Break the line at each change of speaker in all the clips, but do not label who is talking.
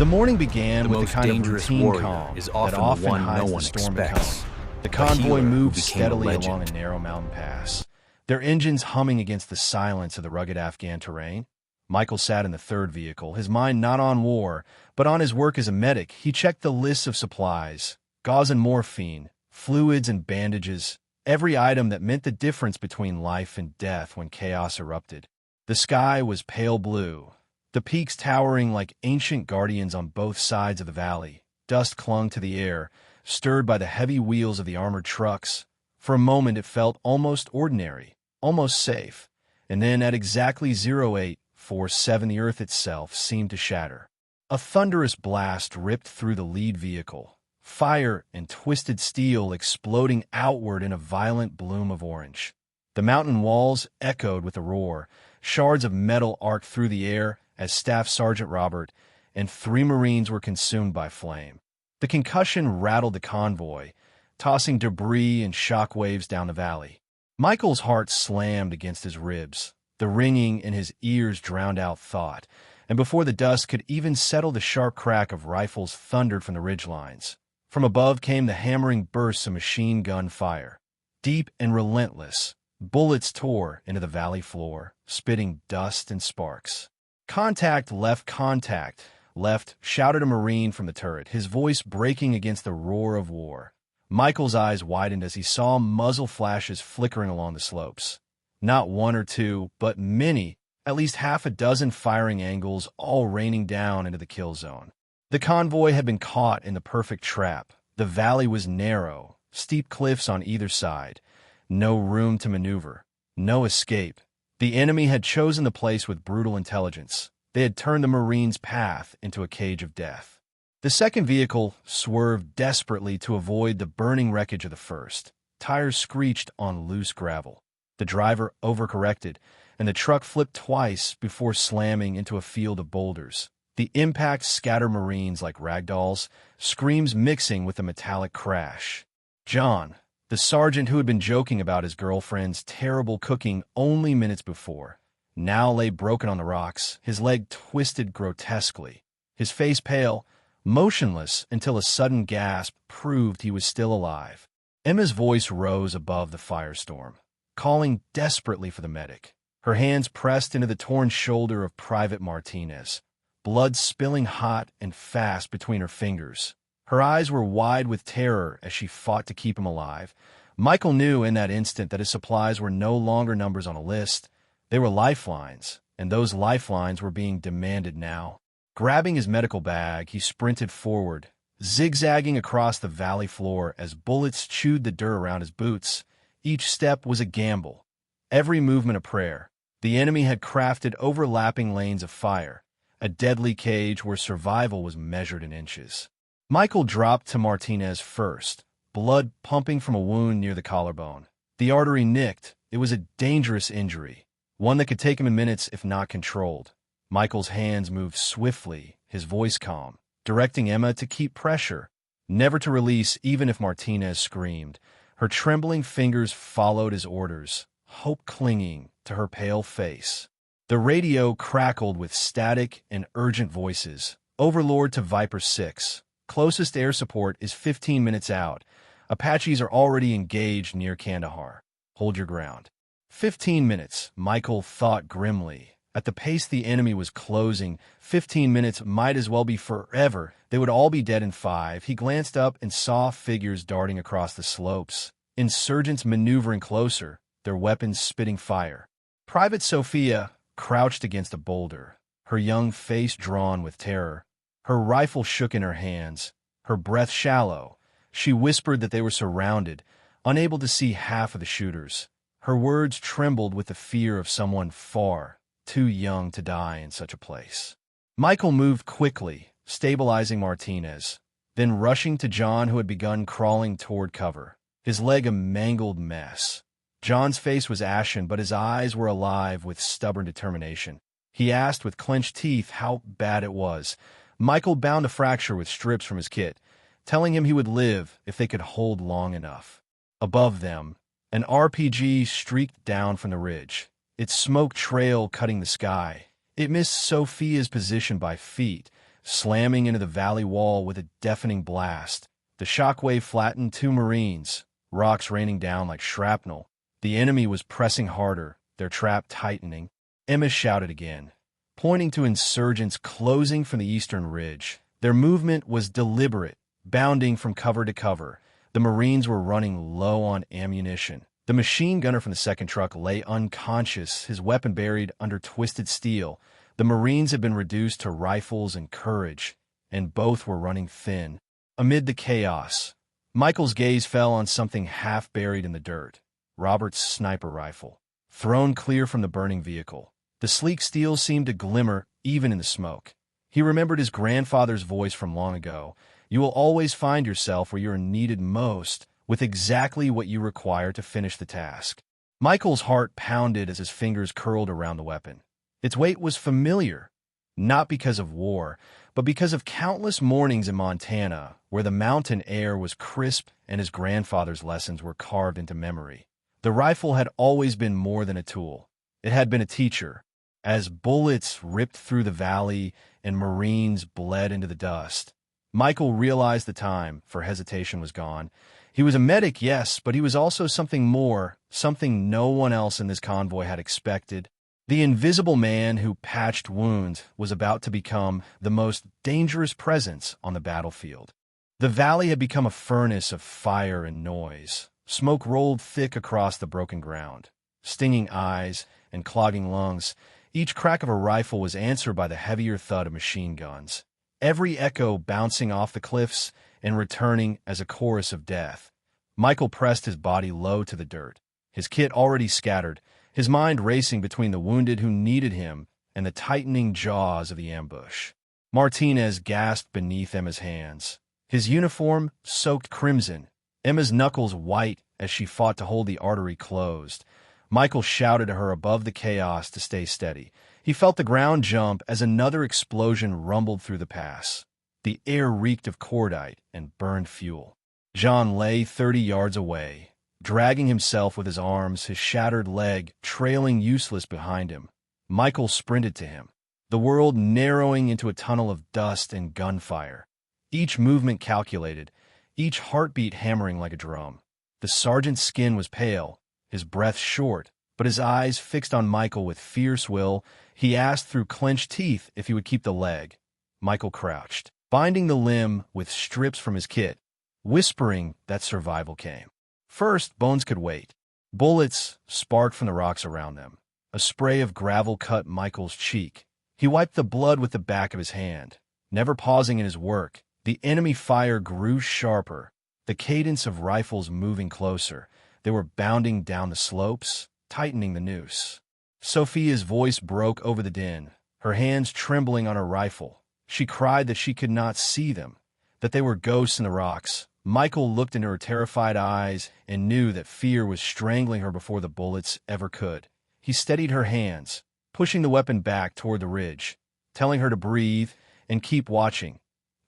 The morning began
The
with a
most
kind of
dangerous
routine
warrior
calm
is
that
often the
often
one
hides
no
the
one
storm to come.
expects.
The
A
convoy
healer who
moved
became a
steadily
legend.
along a narrow mountain pass, their engines humming against the silence of the rugged Afghan terrain. Michael sat in the third vehicle, his mind not on war, but on his work as a medic. He checked the lists of supplies, gauze and morphine, fluids and bandages, every item that meant the difference between life and death when chaos erupted. The sky was pale blue, the peaks towering like ancient guardians on both sides of the valley. Dust clung to the air, stirred by the heavy wheels of the armored trucks. For a moment it felt almost ordinary, almost safe, and then at exactly 0847 the earth itself seemed to shatter. A thunderous blast ripped through the lead vehicle, fire and twisted steel exploding outward in a violent bloom of orange. The mountain walls echoed with a roar, shards of metal arced through the air as Staff Sergeant Robert and 3 Marines were consumed by flame. The concussion rattled the convoy, tossing debris and shock waves down the valley. Michael's heart slammed against his ribs. The ringing in his ears drowned out thought, and before the dust could even settle, the sharp crack of rifles thundered from the ridgelines. From above came the hammering bursts of machine gun fire. Deep and relentless, bullets tore into the valley floor, spitting dust and sparks. Contact, left, shouted a Marine from the turret, his voice breaking against the roar of war. Michael's eyes widened as he saw muzzle flashes flickering along the slopes. Not one or two, but many, at least half a dozen firing angles, all raining down into the kill zone. The convoy had been caught in the perfect trap. The valley was narrow, steep cliffs on either side, no room to maneuver, no escape. The enemy had chosen the place with brutal intelligence. They had turned the Marines' path into a cage of death. The second vehicle swerved desperately to avoid the burning wreckage of the first. Tires screeched on loose gravel. The driver overcorrected, and the truck flipped twice before slamming into a field of boulders. The impact scattered Marines like ragdolls, screams mixing with the metallic crash. John, the sergeant who had been joking about his girlfriend's terrible cooking only minutes before, now lay broken on the rocks, his leg twisted grotesquely, his face pale, motionless until a sudden gasp proved he was still alive. Emma's voice rose above the firestorm, calling desperately for the medic. Her hands pressed into the torn shoulder of Private Martinez, blood spilling hot and fast between her fingers. Her eyes were wide with terror as she fought to keep him alive. Michael knew in that instant that his supplies were no longer numbers on a list. They were lifelines, and those lifelines were being demanded now. Grabbing his medical bag, he sprinted forward, zigzagging across the valley floor as bullets chewed the dirt around his boots. Each step was a gamble, every movement a prayer. The enemy had crafted overlapping lanes of fire, a deadly cage where survival was measured in inches. Michael dropped to Martinez first, blood pumping from a wound near the collarbone. The artery nicked. It was a dangerous injury, one that could take him in minutes if not controlled. Michael's hands moved swiftly, his voice calm, directing Emma to keep pressure, never to release even if Martinez screamed. Her trembling fingers followed his orders, hope clinging to her pale face. The radio crackled with static and urgent voices. Overlord to Viper 6. Closest air support is 15 minutes out. Apaches are already engaged near Kandahar. Hold your ground. 15 minutes, Michael thought grimly. At the pace the enemy was closing, 15 minutes might as well be forever. They would all be dead in 5. He glanced up and saw figures darting across the slopes. Insurgents maneuvering closer, their weapons spitting fire. Private Sophia crouched against a boulder, her young face drawn with terror. Her rifle shook in her hands, her breath shallow. She whispered that they were surrounded, unable to see half of the shooters. Her words trembled with the fear of someone far too young to die in such a place. Michael moved quickly, stabilizing Martinez, then rushing to John, who had begun crawling toward cover, his leg a mangled mess. John's face was ashen, but his eyes were alive with stubborn determination. He asked with clenched teeth how bad it was. Michael bound a fracture with strips from his kit, telling him he would live if they could hold long enough. Above them, an RPG streaked down from the ridge, its smoke trail cutting the sky. It missed Sophia's position by feet, slamming into the valley wall with a deafening blast. The shockwave flattened 2 Marines, rocks raining down like shrapnel. The enemy was pressing harder, their trap tightening. Emma shouted again, pointing to insurgents closing from the eastern ridge. Their movement was deliberate, bounding from cover to cover. The Marines were running low on ammunition. The machine gunner from the second truck lay unconscious, his weapon buried under twisted steel. The Marines had been reduced to rifles and courage, and both were running thin. Amid the chaos, Michael's gaze fell on something half buried in the dirt. Robert's sniper rifle, thrown clear from the burning vehicle. The sleek steel seemed to glimmer even in the smoke. He remembered his grandfather's voice from long ago. You will always find yourself where you are needed most, with exactly what you require to finish the task. Michael's heart pounded as his fingers curled around the weapon. Its weight was familiar, not because of war, but because of countless mornings in Montana, where the mountain air was crisp and his grandfather's lessons were carved into memory. The rifle had always been more than a tool. It had been a teacher. As bullets ripped through the valley and Marines bled into the dust, Michael realized the time for hesitation was gone. He was a medic, yes, but he was also something more, something no one else in this convoy had expected. The invisible man who patched wounds was about to become the most dangerous presence on the battlefield. The valley had become a furnace of fire and noise. Smoke rolled thick across the broken ground. Stinging eyes and clogging lungs, each crack of a rifle was answered by the heavier thud of machine guns, every echo bouncing off the cliffs and returning as a chorus of death. Michael pressed his body low to the dirt, his kit already scattered, his mind racing between the wounded who needed him and the tightening jaws of the ambush. Martinez gasped beneath Emma's hands, his uniform soaked crimson, Emma's knuckles white as she fought to hold the artery closed. Michael shouted to her above the chaos to stay steady. He felt the ground jump as another explosion rumbled through the pass. The air reeked of cordite and burned fuel. John lay 30 yards away, dragging himself with his arms, his shattered leg trailing useless behind him. Michael sprinted to him, the world narrowing into a tunnel of dust and gunfire. Each movement calculated, each heartbeat hammering like a drum. The sergeant's skin was pale, his breath short, but his eyes fixed on Michael with fierce will. He asked through clenched teeth if he would keep the leg. Michael crouched, binding the limb with strips from his kit, whispering that survival came. First, bones could wait. Bullets sparked from the rocks around them. A spray of gravel cut Michael's cheek. He wiped the blood with the back of his hand, never pausing in his work. The enemy fire grew sharper, the cadence of rifles moving closer. They were bounding down the slopes, tightening the noose. Sophia's voice broke over the din, her hands trembling on her rifle. She cried that she could not see them, that they were ghosts in the rocks. Michael looked into her terrified eyes and knew that fear was strangling her before the bullets ever could. He steadied her hands, pushing the weapon back toward the ridge, telling her to breathe and keep watching.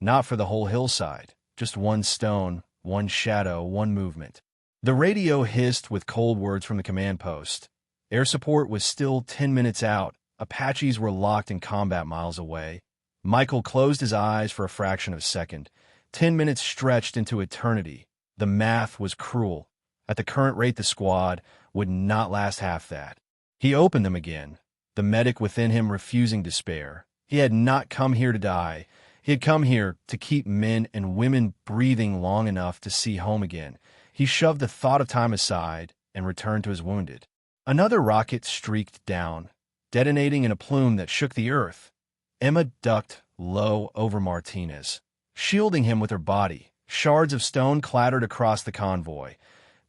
Not for the whole hillside, just one stone, one shadow, one movement. The radio hissed with cold words from the command post. Air support was still 10 minutes out. Apaches were locked in combat miles away. Michael closed his eyes for a fraction of a second. 10 minutes stretched into eternity. The math was cruel. At the current rate, the squad would not last half that. He opened them again, the medic within him refusing to spare. He had not come here to die. He had come here to keep men and women breathing long enough to see home again. He shoved the thought of time aside and returned to his wounded. Another rocket streaked down, detonating in a plume that shook the earth. Emma ducked low over Martinez, shielding him with her body. Shards of stone clattered across the convoy.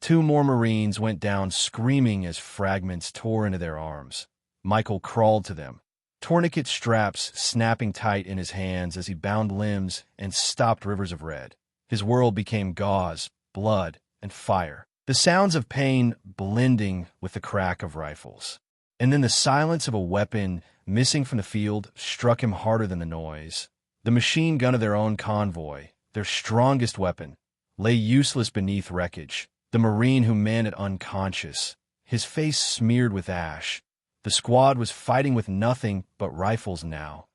2 more Marines went down screaming as fragments tore into their arms. Michael crawled to them, tourniquet straps snapping tight in his hands as he bound limbs and stopped rivers of red. His world became gauze, blood, and fire, the sounds of pain blending with the crack of rifles. And then the silence of a weapon missing from the field struck him harder than the noise. The machine gun of their own convoy, their strongest weapon, lay useless beneath wreckage. The Marine who manned it unconscious, his face smeared with ash. The squad was fighting with nothing but rifles now.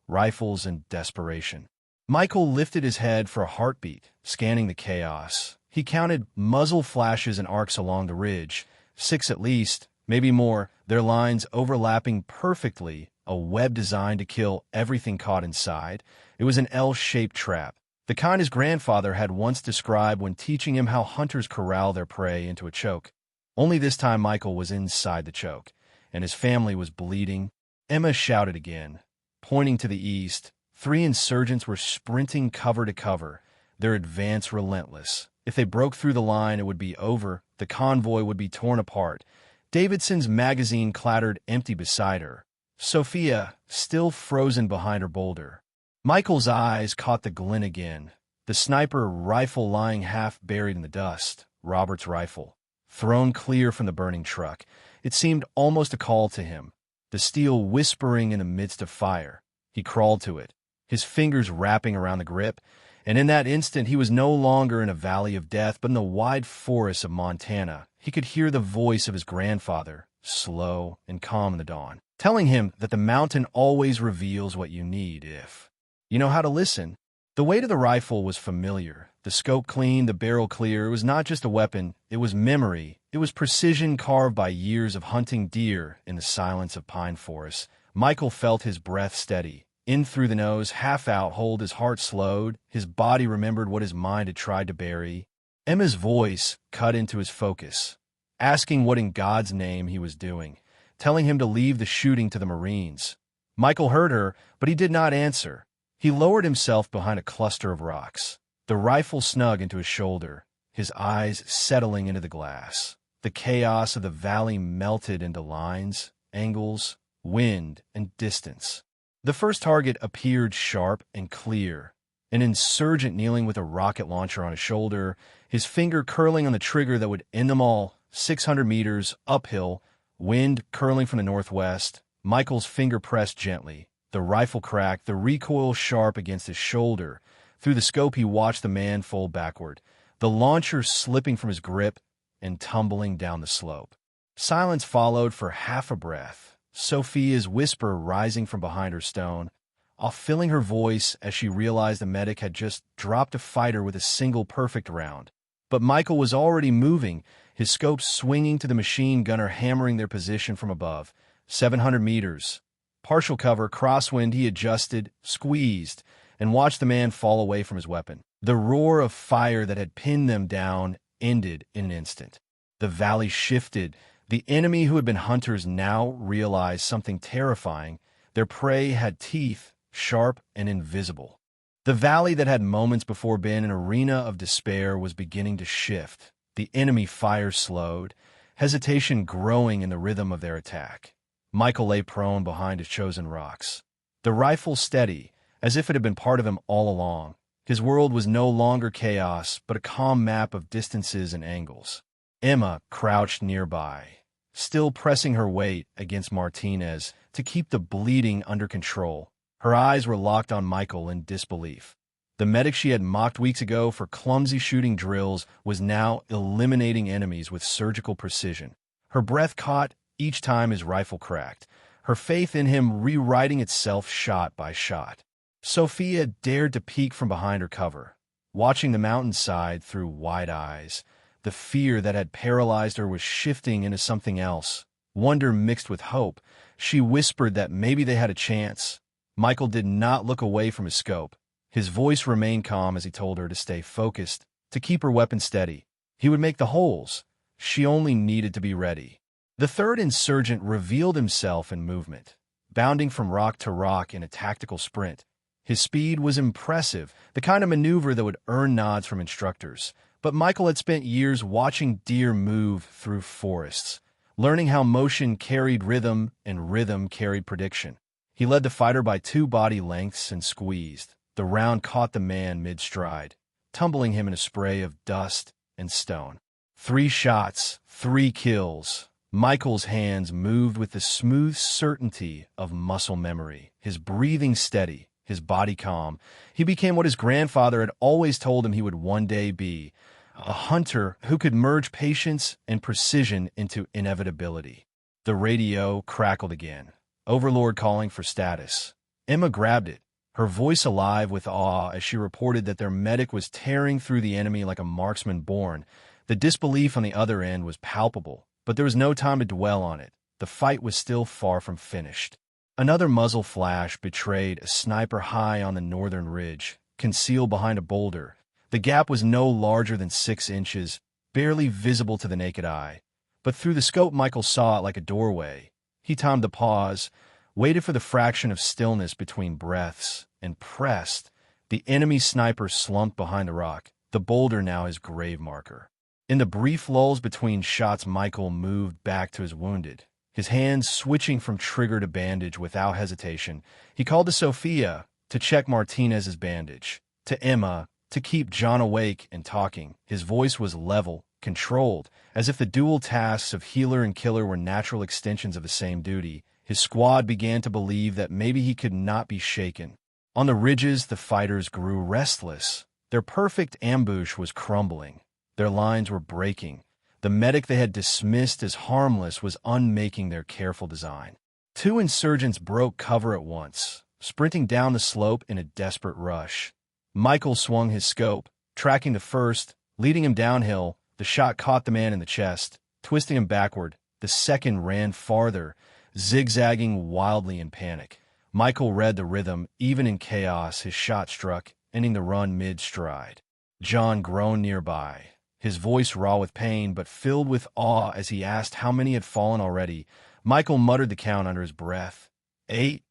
rifles, and desperation. Michael lifted his head for a heartbeat, scanning the chaos. He counted muzzle flashes and arcs along the ridge, 6 at least, maybe more, their lines overlapping perfectly, a web designed to kill everything caught inside. It was an L-shaped trap, the kind his grandfather had once described when teaching him how hunters corral their prey into a choke. Only this time Michael was inside the choke, and his family was bleeding. Emma shouted again, pointing to the east. 3 insurgents were sprinting cover to cover, their advance relentless. If they broke through the line, it would be over. The convoy would be torn apart. Davidson's magazine clattered empty beside her. Sophia, still frozen behind her boulder. Michael's eyes caught the glint again. The sniper rifle lying half buried in the dust. Robert's rifle, thrown clear from the burning truck. It seemed almost a call to him, the steel whispering in the midst of fire. He crawled to it, his fingers wrapping around the grip, and in that instant he was no longer in a valley of death, but in the wide forests of Montana. He could hear the voice of his grandfather, slow and calm in the dawn, telling him that the mountain always reveals what you need if you know how to listen. The weight of the rifle was familiar, the scope clean, the barrel clear. It was not just a weapon, it was memory. It was precision carved by years of hunting deer in the silence of pine forests. Michael felt his breath steady, in through the nose, half out, hold. His heart slowed. His body remembered what his mind had tried to bury. Emma's voice cut into his focus, asking what in God's name he was doing, telling him to leave the shooting to the Marines. Michael heard her, but he did not answer. He lowered himself behind a cluster of rocks, the rifle snug into his shoulder, his eyes settling into the glass. The chaos of the valley melted into lines, angles, wind, and distance. The first target appeared sharp and clear, an insurgent kneeling with a rocket launcher on his shoulder, his finger curling on the trigger that would end them all. 600 meters uphill, wind curling from the northwest. Michael's finger pressed gently. The rifle cracked, the recoil sharp against his shoulder. Through the scope he watched the man fall backward, the launcher slipping from his grip and tumbling down the slope. Silence followed for half a breath, Sophia's whisper rising from behind her stone, off filling her voice as she realized the medic had just dropped a fighter with a single perfect round. But Michael was already moving, his scope swinging to the machine gunner hammering their position from above. 700 meters. Partial cover, crosswind. He adjusted, squeezed, and watched the man fall away from his weapon. The roar of fire that had pinned them down ended in an instant. The valley shifted. The enemy who had been hunters now realized something terrifying. Their prey had teeth, sharp and invisible. The valley that had moments before been an arena of despair was beginning to shift. The enemy fire slowed, hesitation growing in the rhythm of their attack. Michael lay prone behind his chosen rocks, the rifle steady, as if it had been part of him all along. His world was no longer chaos, but a calm map of distances and angles. Emma crouched nearby, still pressing her weight against Martinez to keep the bleeding under control. Her eyes were locked on Michael in disbelief. The medic she had mocked weeks ago for clumsy shooting drills was now eliminating enemies with surgical precision. Her breath caught each time his rifle cracked, her faith in him rewriting itself shot by shot. Sophia dared to peek from behind her cover, watching the mountainside through wide eyes. The fear that had paralyzed her was shifting into something else, wonder mixed with hope. She whispered that maybe they had a chance. Michael did not look away from his scope. His voice remained calm as he told her to stay focused, to keep her weapon steady. He would make the holes. She only needed to be ready. The third insurgent revealed himself in movement, bounding from rock to rock in a tactical sprint. His speed was impressive, the kind of maneuver that would earn nods from instructors. But Michael had spent years watching deer move through forests, learning how motion carried rhythm and rhythm carried prediction. He led the fighter by 2 body lengths and squeezed. The round caught the man mid-stride, tumbling him in a spray of dust and stone. 3 shots, 3 kills. Michael's hands moved with the smooth certainty of muscle memory, his breathing steady, his body calm. He became what his grandfather had always told him he would one day be, a hunter who could merge patience and precision into inevitability. The radio crackled again. Overlord calling for status. Emma grabbed it, her voice alive with awe as she reported that their medic was tearing through the enemy like a marksman born. The disbelief on the other end was palpable, but there was no time to dwell on it. The fight was still far from finished. Another muzzle flash betrayed a sniper high on the northern ridge, concealed behind a boulder. The gap was no larger than 6 inches, barely visible to the naked eye. But through the scope Michael saw it like a doorway. He timed the pause, waited for the fraction of stillness between breaths, and pressed. The enemy sniper slumped behind the rock, the boulder now his grave marker. In the brief lulls between shots, Michael moved back to his wounded, his hands switching from trigger to bandage without hesitation. He called to Sophia to check Martinez's bandage, to Emma to keep John awake and talking. His voice was level, controlled, as if the dual tasks of healer and killer were natural extensions of the same duty. His squad began to believe that maybe he could not be shaken. On the ridges, the fighters grew restless. Their perfect ambush was crumbling. Their lines were breaking. The medic they had dismissed as harmless was unmaking their careful design. 2 insurgents broke cover at once, sprinting down the slope in a desperate rush. Michael swung his scope, tracking the first, leading him downhill. The shot caught the man in the chest, twisting him backward. The second ran farther, zigzagging wildly in panic. Michael read the rhythm. Even in chaos, his shot struck, ending the run mid-stride. John groaned nearby, his voice raw with pain but filled with awe as he asked how many had fallen already. Michael muttered the count under his breath. 8.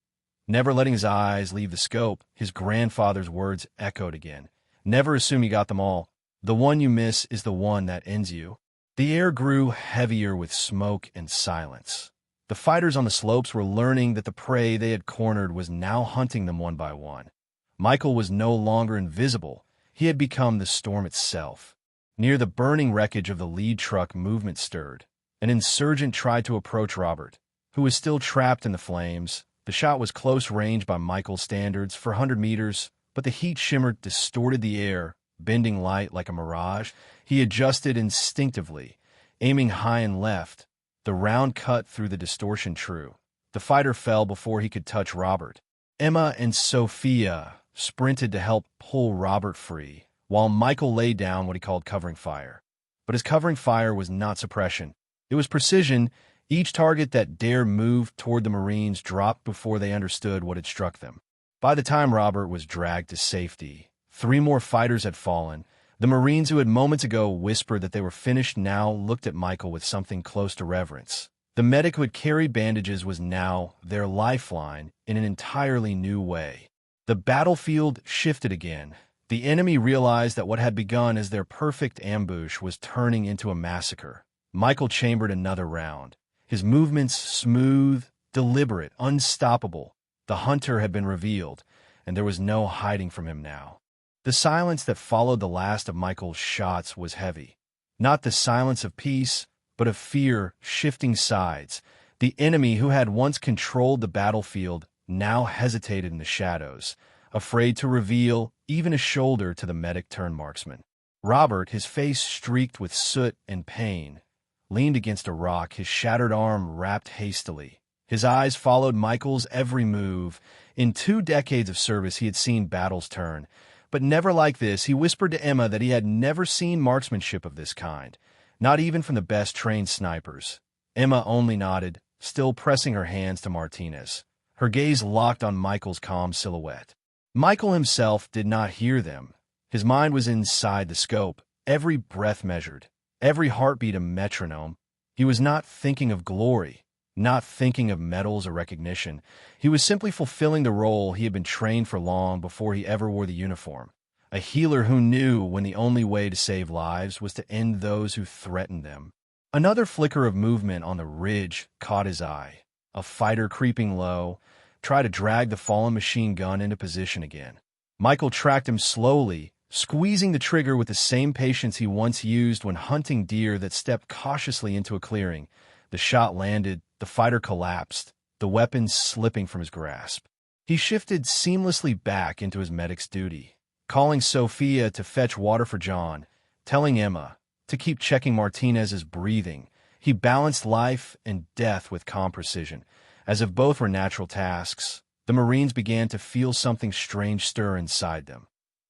Never letting his eyes leave the scope, his grandfather's words echoed again. Never assume you got them all. The one you miss is the one that ends you. The air grew heavier with smoke and silence. The fighters on the slopes were learning that the prey they had cornered was now hunting them one by one. Michael was no longer invisible. He had become the storm itself. Near the burning wreckage of the lead truck, movement stirred. An insurgent tried to approach Robert, who was still trapped in the flames. The shot was close range by Michael's standards for 100 meters, but the heat shimmer distorted the air, bending light like a mirage. He adjusted instinctively, aiming high and left. The round cut through the distortion true. The fighter fell before he could touch Robert. Emma and Sophia sprinted to help pull Robert free, while Michael laid down what he called covering fire. But his covering fire was not suppression. It was precision. Each target that dared move toward the Marines dropped before they understood what had struck them. By the time Robert was dragged to safety, 3 more fighters had fallen. The Marines who had moments ago whispered that they were finished now looked at Michael with something close to reverence. The medic who had carried bandages was now their lifeline in an entirely new way. The battlefield shifted again. The enemy realized that what had begun as their perfect ambush was turning into a massacre. Michael chambered another round, his movements smooth, deliberate, unstoppable. The hunter had been revealed, and there was no hiding from him now. The silence that followed the last of Michael's shots was heavy. Not the silence of peace, but of fear shifting sides. The enemy who had once controlled the battlefield now hesitated in the shadows, afraid to reveal even a shoulder to the medic-turned-marksman. Robert, his face streaked with soot and pain, leaned against a rock, his shattered arm wrapped hastily. His eyes followed Michael's every move. In 2 decades of service he had seen battles turn, but never like this. He whispered to Emma that he had never seen marksmanship of this kind, not even from the best trained snipers. Emma only nodded, still pressing her hands to Martinez, her gaze locked on Michael's calm silhouette. Michael himself did not hear them. His mind was inside the scope, every breath measured, every heartbeat a metronome. He was not thinking of glory, not thinking of medals or recognition. He was simply fulfilling the role he had been trained for long before he ever wore the uniform. A healer who knew when the only way to save lives was to end those who threatened them. Another flicker of movement on the ridge caught his eye. A fighter creeping low tried to drag the fallen machine gun into position again. Michael tracked him slowly, squeezing the trigger with the same patience he once used when hunting deer that stepped cautiously into a clearing. The shot landed, the fighter collapsed, the weapon slipping from his grasp. He shifted seamlessly back into his medic's duty, calling Sophia to fetch water for John, telling Emma to keep checking Martinez's breathing. He balanced life and death with calm precision, as if both were natural tasks. The Marines began to feel something strange stir inside them.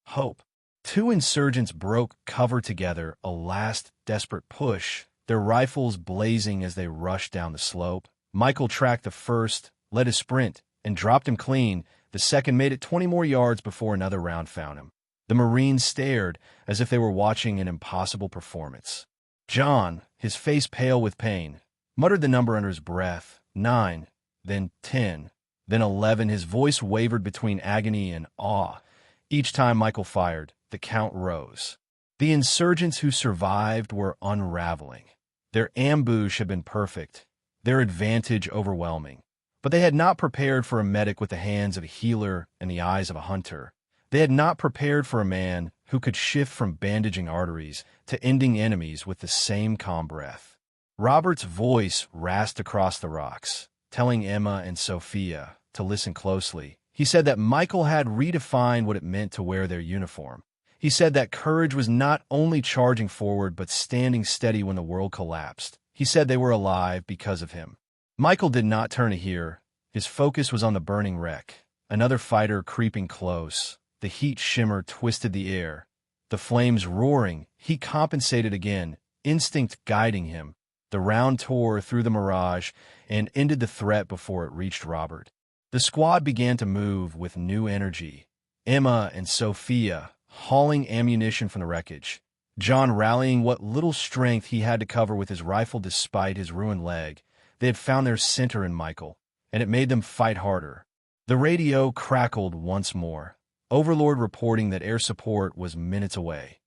Hope. Two insurgents broke cover together, a last desperate push, their rifles blazing as they rushed down the slope. Michael tracked the first, led a sprint, and dropped him clean. The second made it 20 more yards before another round found him. The Marines stared as if they were watching an impossible performance. John, his face pale with pain, muttered the number under his breath, 9, then 10, then 11. His voice wavered between agony and awe. Each time Michael fired, the count rose. The insurgents who survived were unraveling. Their ambush had been perfect, their advantage overwhelming. But they had not prepared for a medic with the hands of a healer and the eyes of a hunter. They had not prepared for a man who could shift from bandaging arteries to ending enemies with the same calm breath. Robert's voice rasped across the rocks, telling Emma and Sophia to listen closely. He said that Michael had redefined what it meant to wear their uniform. He said that courage was not only charging forward but standing steady when the world collapsed. He said they were alive because of him. Michael did not turn to hear. His focus was on the burning wreck. Another fighter creeping close. The heat shimmer twisted the air. The flames roaring. He compensated again, instinct guiding him. The round tore through the mirage and ended the threat before it reached Robert. The squad began to move with new energy. Emma and Sophia hauling ammunition from the wreckage. John rallying what little strength he had to cover with his rifle despite his ruined leg. They had found their center in Michael, and it made them fight harder. The radio crackled once more. Overlord reporting that air support was minutes away.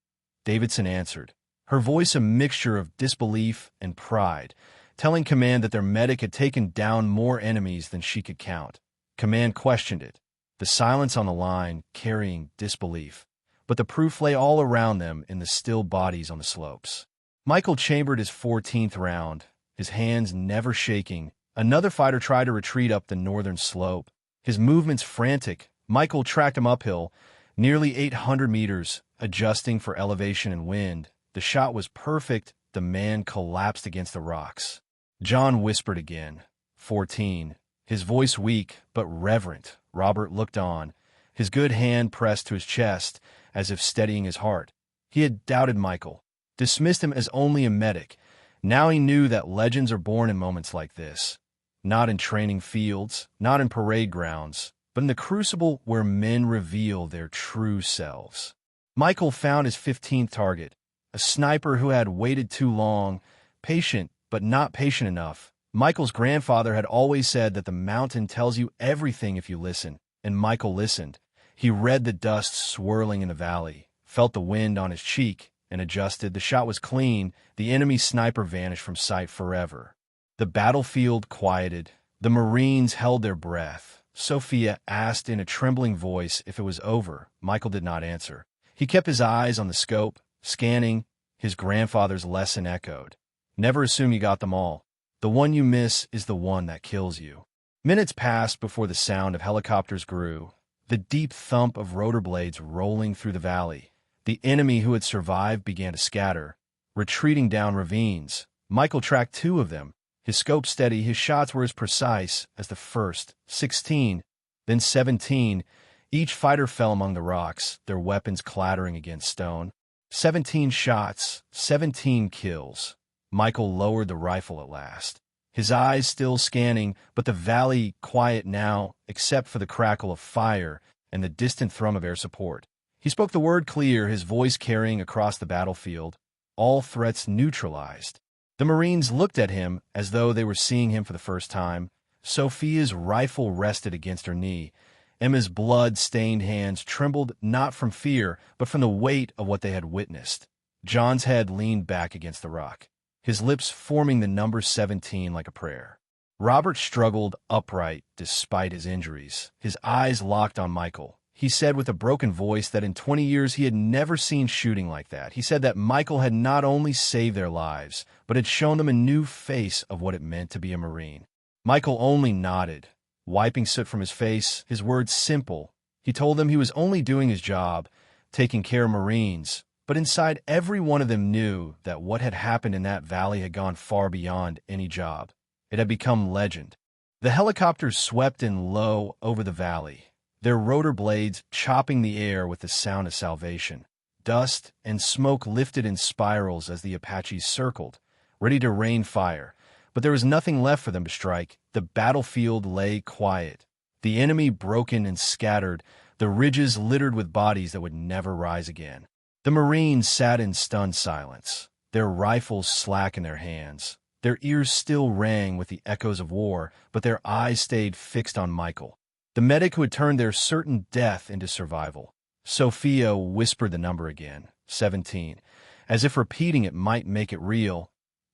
Davidson answered, her voice a mixture of disbelief and pride, telling Command that their medic had taken down more enemies than she could count. Command questioned it, the silence on the line carrying disbelief. But the proof lay all around them in the still bodies on the slopes. Michael chambered his 14th round, his hands never shaking. Another fighter tried to retreat up the northern slope. His movements frantic, Michael tracked him uphill, nearly 800 meters, adjusting for elevation and wind. The shot was perfect. The man collapsed against the rocks. John whispered again, 14. His voice weak but reverent. Robert looked on, his good hand pressed to his chest, as if steadying his heart. He had doubted Michael, dismissed him as only a medic. Now he knew that legends are born in moments like this. Not in training fields, not in parade grounds, but in the crucible where men reveal their true selves. Michael found his 15th target, a sniper who had waited too long, patient but not patient enough. Michael's grandfather had always said that the mountain tells you everything if you listen, and Michael listened. He read the dust swirling in the valley, felt the wind on his cheek, and adjusted. The shot was clean. The enemy sniper vanished from sight forever. The battlefield quieted. The Marines held their breath. Sophia asked in a trembling voice if it was over. Michael did not answer. He kept his eyes on the scope, scanning. His grandfather's lesson echoed. Never assume you got them all. The one you miss is the one that kills you. Minutes passed before the sound of helicopters grew. The deep thump of rotor blades rolling through the valley. The enemy who had survived began to scatter, retreating down ravines. Michael tracked 2 of them. His scope steady, his shots were as precise as the first. 16, then 17. Each fighter fell among the rocks, their weapons clattering against stone. 17 shots, 17 kills. Michael lowered the rifle at last. His eyes still scanning, but the valley quiet now, except for the crackle of fire and the distant thrum of air support. He spoke the word clear, his voice carrying across the battlefield. All threats neutralized. The Marines looked at him as though they were seeing him for the first time. Sophia's rifle rested against her knee. Emma's blood-stained hands trembled not from fear, but from the weight of what they had witnessed. John's head leaned back against the rock, his lips forming the number 17 like a prayer. Robert struggled upright despite his injuries, his eyes locked on Michael. He said with a broken voice that in 20 years he had never seen shooting like that. He said that Michael had not only saved their lives, but had shown them a new face of what it meant to be a Marine. Michael only nodded, wiping soot from his face, his words simple. He told them he was only doing his job, taking care of Marines. But inside every one of them knew that what had happened in that valley had gone far beyond any job. It had become legend. The helicopters swept in low over the valley, their rotor blades chopping the air with the sound of salvation. Dust and smoke lifted in spirals as the Apaches circled, ready to rain fire, but there was nothing left for them to strike. The battlefield lay quiet, the enemy broken and scattered, the ridges littered with bodies that would never rise again. The Marines sat in stunned silence, their rifles slack in their hands. Their ears still rang with the echoes of war, but their eyes stayed fixed on Michael, the medic who had turned their certain death into survival. Sophia whispered the number again, 17, as if repeating it might make it real.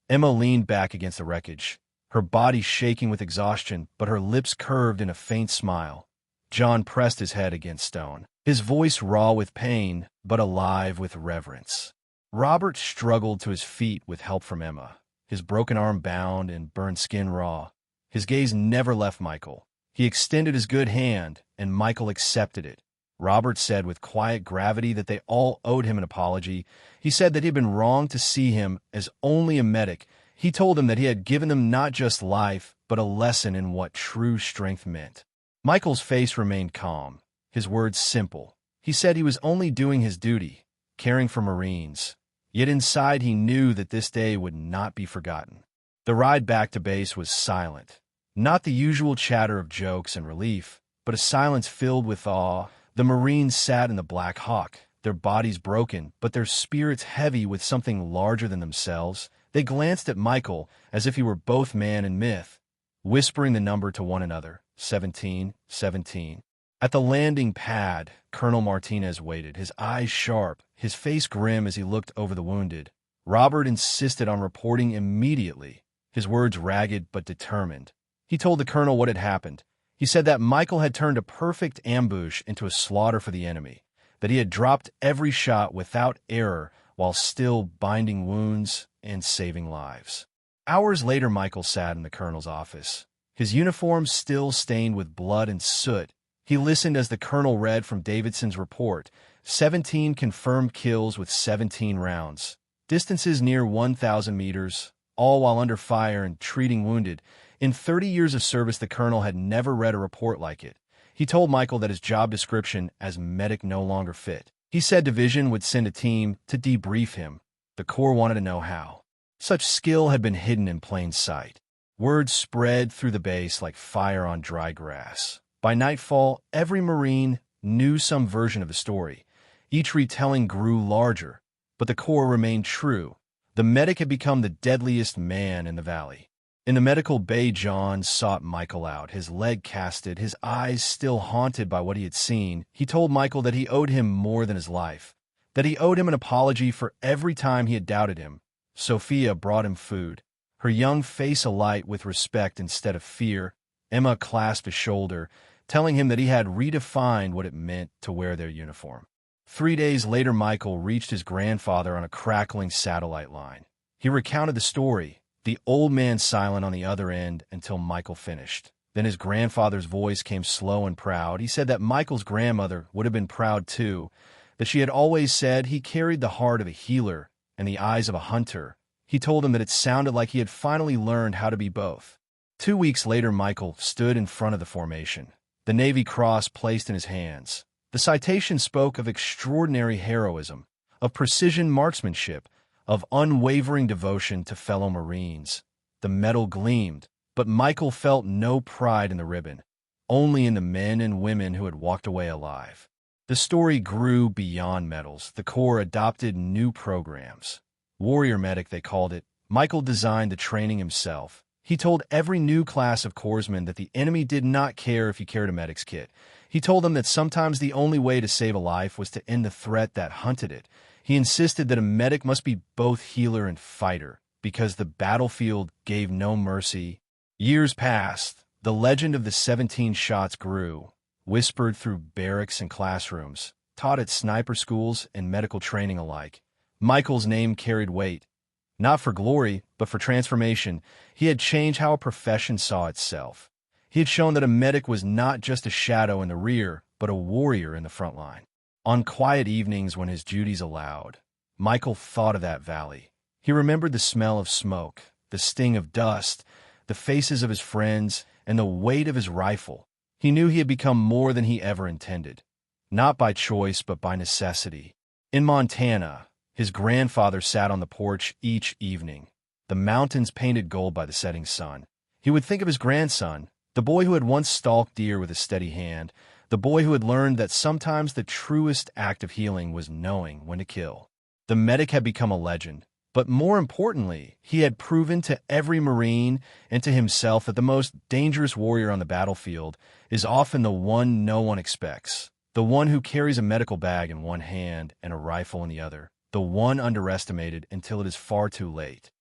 Emma leaned back against the wreckage, her body shaking with exhaustion, but her lips curved in a faint smile. John pressed his head against stone, his voice raw with pain, but alive with reverence. Robert struggled to his feet with help from Emma, his broken arm bound and burned skin raw. His gaze never left Michael. He extended his good hand, and Michael accepted it. Robert said with quiet gravity that they all owed him an apology. He said that he had been wrong to see him as only a medic. He told them that he had given them not just life, but a lesson in what true strength meant. Michael's face remained calm, his words simple. He said he was only doing his duty, caring for Marines. Yet inside he knew that this day would not be forgotten. The ride back to base was silent. Not the usual chatter of jokes and relief, but a silence filled with awe. The Marines sat in the Black Hawk, their bodies broken, but their spirits heavy with something larger than themselves. They glanced at Michael as if he were both man and myth, whispering the number to one another, 17, 17. At the landing pad, Colonel Martinez waited, his eyes sharp, his face grim as he looked over the wounded. Robert insisted on reporting immediately, his words ragged but determined. He told the colonel what had happened. He said that Michael had turned a perfect ambush into a slaughter for the enemy, that he had dropped every shot without error while still binding wounds and saving lives. Hours later, Michael sat in the colonel's office, his uniform still stained with blood and soot. He listened as the colonel read from Davidson's report, 17 confirmed kills with 17 rounds, distances near 1,000 meters, all while under fire and treating wounded. In 30 years of service, the colonel had never read a report like it. He told Michael that his job description as medic no longer fit. He said Division would send a team to debrief him. The Corps wanted to know how. Such skill had been hidden in plain sight. Word spread through the base like fire on dry grass. By nightfall, every Marine knew some version of the story. Each retelling grew larger, but the Corps remained true. The medic had become the deadliest man in the valley. In the medical bay, John sought Michael out, his leg casted, his eyes still haunted by what he had seen. He told Michael that he owed him more than his life, that he owed him an apology for every time he had doubted him. Sophia brought him food, her young face alight with respect instead of fear. Emma clasped his shoulder, telling him that he had redefined what it meant to wear their uniform. 3 days later, Michael reached his grandfather on a crackling satellite line. He recounted the story, the old man silent on the other end until Michael finished. Then his grandfather's voice came slow and proud. He said that Michael's grandmother would have been proud too, that she had always said he carried the heart of a healer and the eyes of a hunter. He told him that it sounded like he had finally learned how to be both. 2 weeks later, Michael stood in front of the formation, the Navy Cross placed in his hands. The citation spoke of extraordinary heroism, of precision marksmanship, of unwavering devotion to fellow Marines. The medal gleamed, but Michael felt no pride in the ribbon, only in the men and women who had walked away alive. The story grew beyond medals. The Corps adopted new programs. Warrior Medic, they called it. Michael designed the training himself. He told every new class of corpsmen that the enemy did not care if you carried a medic's kit. He told them that sometimes the only way to save a life was to end the threat that hunted it. He insisted that a medic must be both healer and fighter, because the battlefield gave no mercy. Years passed. The legend of the 17 shots grew, whispered through barracks and classrooms, taught at sniper schools and medical training alike. Michael's name carried weight, not for glory, but for transformation. He had changed how a profession saw itself. He had shown that a medic was not just a shadow in the rear, but a warrior in the front line. On quiet evenings when his duties allowed, Michael thought of that valley. He remembered the smell of smoke, the sting of dust, the faces of his friends, and the weight of his rifle, he knew he had become more than he ever intended. Not by choice, but by necessity. In Montana, his grandfather sat on the porch each evening, the mountains painted gold by the setting sun. He would think of his grandson, the boy who had once stalked deer with a steady hand, the boy who had learned that sometimes the truest act of healing was knowing when to kill. The medic had become a legend, but more importantly, he had proven to every Marine and to himself that the most dangerous warrior on the battlefield is often the one no one expects, the one who carries a medical bag in one hand and a rifle in the other, the one underestimated until it is far too late.